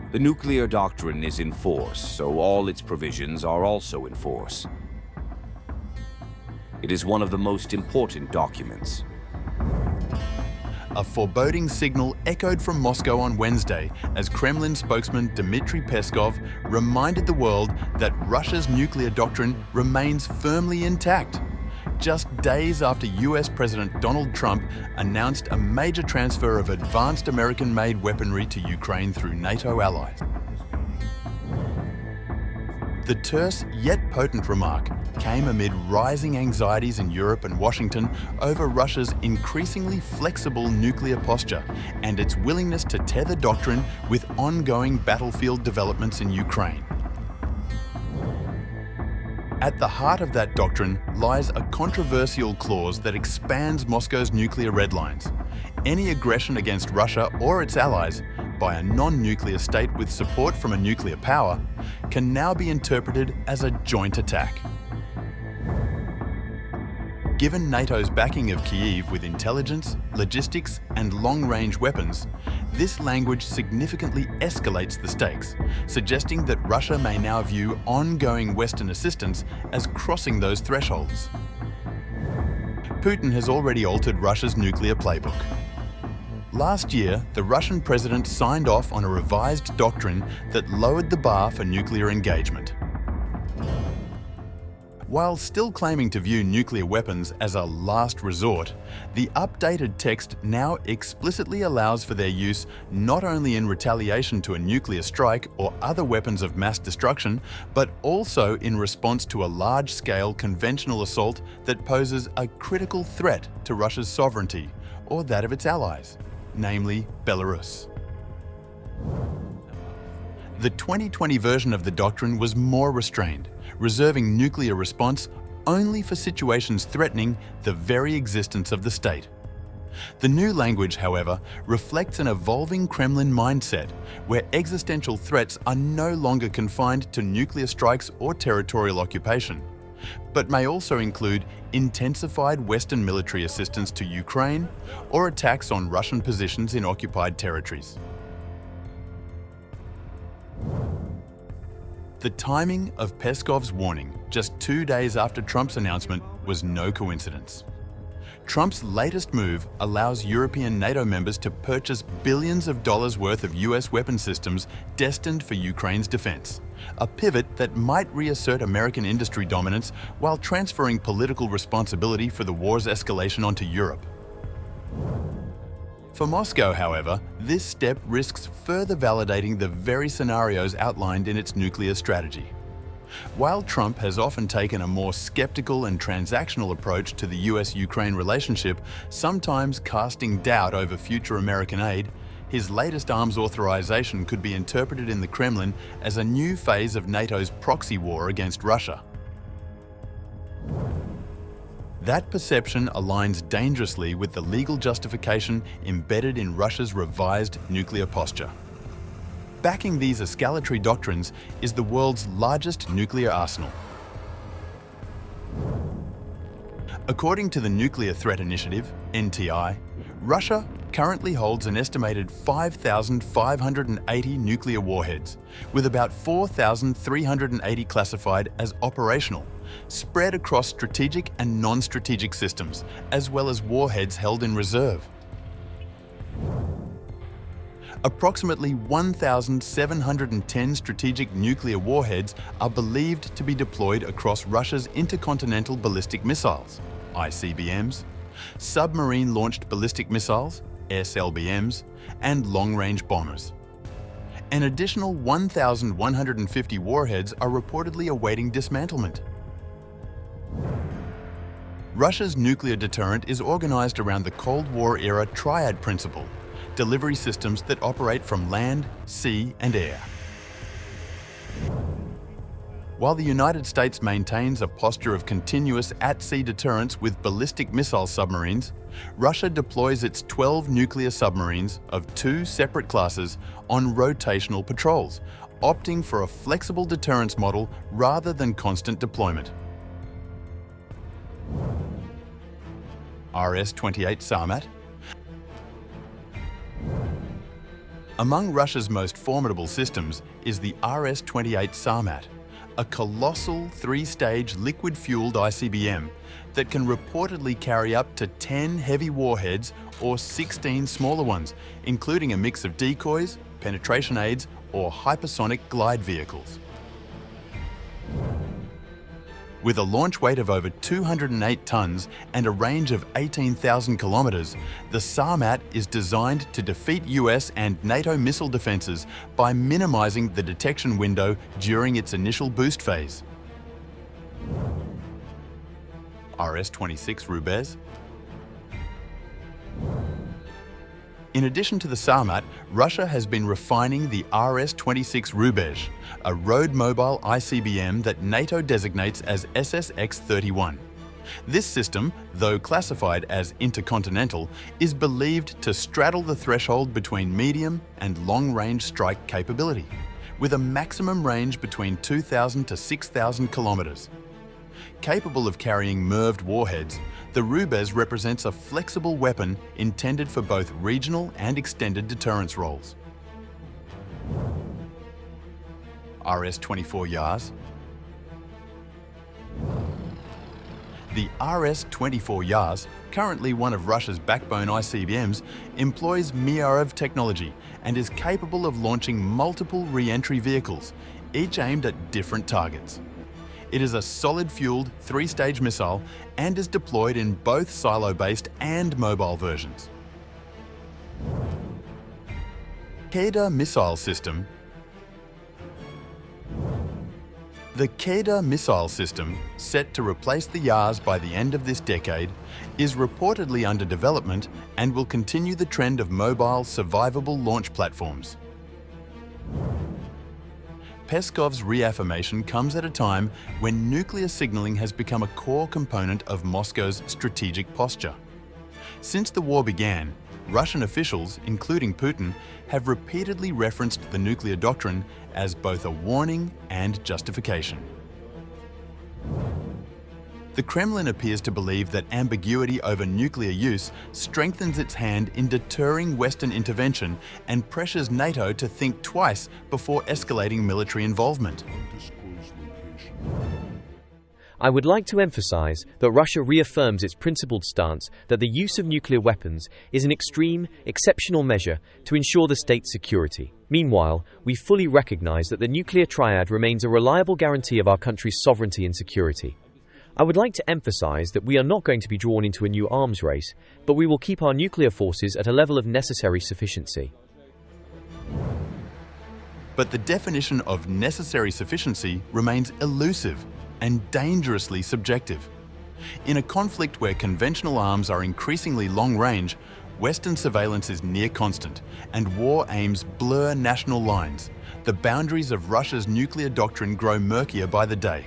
The nuclear doctrine is in force, so all its provisions are also in force. It is one of the most important documents. A foreboding signal echoed from Moscow on Wednesday as Kremlin spokesman Dmitry Peskov reminded the world that Russia's nuclear doctrine remains firmly intact, just days after US President Donald Trump announced a major transfer of advanced American-made weaponry to Ukraine through NATO allies. The terse yet potent remark came amid rising anxieties in Europe and Washington over Russia's increasingly flexible nuclear posture and its willingness to tether doctrine with ongoing battlefield developments in Ukraine. At the heart of that doctrine lies a controversial clause that expands Moscow's nuclear red lines. Any aggression against Russia or its allies by a non-nuclear state with support from a nuclear power can now be interpreted as a joint attack. Given NATO's backing of Kyiv with intelligence, logistics, and long-range weapons, this language significantly escalates the stakes, suggesting that Russia may now view ongoing Western assistance as crossing those thresholds. Putin has already altered Russia's nuclear playbook. Last year, the Russian president signed off on a revised doctrine that lowered the bar for nuclear engagement. While still claiming to view nuclear weapons as a last resort, the updated text now explicitly allows for their use not only in retaliation to a nuclear strike or other weapons of mass destruction, but also in response to a large-scale conventional assault that poses a critical threat to Russia's sovereignty or that of its allies, namely Belarus. The 2020 version of the doctrine was more restrained, reserving nuclear response only for situations threatening the very existence of the state. The new language, however, reflects an evolving Kremlin mindset where existential threats are no longer confined to nuclear strikes or territorial occupation, but may also include intensified Western military assistance to Ukraine or attacks on Russian positions in occupied territories. The timing of Peskov's warning, just 2 days after Trump's announcement, was no coincidence. Trump's latest move allows European NATO members to purchase billions of dollars worth of US weapon systems destined for Ukraine's defense, a pivot that might reassert American industry dominance while transferring political responsibility for the war's escalation onto Europe. For Moscow, however, this step risks further validating the very scenarios outlined in its nuclear strategy. While Trump has often taken a more skeptical and transactional approach to the US-Ukraine relationship, sometimes casting doubt over future American aid, his latest arms authorization could be interpreted in the Kremlin as a new phase of NATO's proxy war against Russia. That perception aligns dangerously with the legal justification embedded in Russia's revised nuclear posture. Backing these escalatory doctrines is the world's largest nuclear arsenal. According to the Nuclear Threat Initiative, NTI, Russia currently holds an estimated 5,580 nuclear warheads, with about 4,380 classified as operational, spread across strategic and non-strategic systems, as well as warheads held in reserve. Approximately 1,710 strategic nuclear warheads are believed to be deployed across Russia's intercontinental ballistic missiles, ICBMs, submarine-launched ballistic missiles, SLBMs, and long-range bombers. An additional 1,150 warheads are reportedly awaiting dismantlement. Russia's nuclear deterrent is organized around the Cold War-era triad principle, delivery systems that operate from land, sea, and air. While the United States maintains a posture of continuous at-sea deterrence with ballistic missile submarines, Russia deploys its 12 nuclear submarines of 2 separate classes on rotational patrols, opting for a flexible deterrence model rather than constant deployment. RS-28 Sarmat, Among Russia's most formidable systems is the RS-28 Sarmat, a colossal three-stage liquid-fueled ICBM that can reportedly carry up to 10 heavy warheads or 16 smaller ones, including a mix of decoys, penetration aids, or hypersonic glide vehicles. With a launch weight of over 208 tons and a range of 18,000 kilometers, the Sarmat is designed to defeat US and NATO missile defenses by minimizing the detection window during its initial boost phase. RS-26 Rubez. In addition to the Sarmat, Russia has been refining the RS-26 Rubez, a road-mobile ICBM that NATO designates as SSX-31. This system, though classified as intercontinental, is believed to straddle the threshold between medium and long-range strike capability, with a maximum range between 2,000 to 6,000 kilometers. Capable of carrying MIRVed warheads, the Rubez represents a flexible weapon intended for both regional and extended deterrence roles. RS-24 Yars. The RS-24 Yars, currently one of Russia's backbone ICBMs, employs Myarov technology and is capable of launching multiple re-entry vehicles, each aimed at different targets. It is a solid-fueled, three-stage missile and is deployed in both silo-based and mobile versions. Keda Missile System. The Keda Missile System, set to replace the Yars by the end of this decade, is reportedly under development and will continue the trend of mobile, survivable launch platforms. Peskov's reaffirmation comes at a time when nuclear signaling has become a core component of Moscow's strategic posture. Since the war began, Russian officials, including Putin, have repeatedly referenced the nuclear doctrine as both a warning and justification. The Kremlin appears to believe that ambiguity over nuclear use strengthens its hand in deterring Western intervention and pressures NATO to think twice before escalating military involvement. I would like to emphasize that Russia reaffirms its principled stance that the use of nuclear weapons is an extreme, exceptional measure to ensure the state's security. Meanwhile, we fully recognize that the nuclear triad remains a reliable guarantee of our country's sovereignty and security. I would like to emphasize that we are not going to be drawn into a new arms race, but we will keep our nuclear forces at a level of necessary sufficiency. But the definition of necessary sufficiency remains elusive and dangerously subjective. In a conflict where conventional arms are increasingly long-range, Western surveillance is near constant, and war aims blur national lines. The boundaries of Russia's nuclear doctrine grow murkier by the day.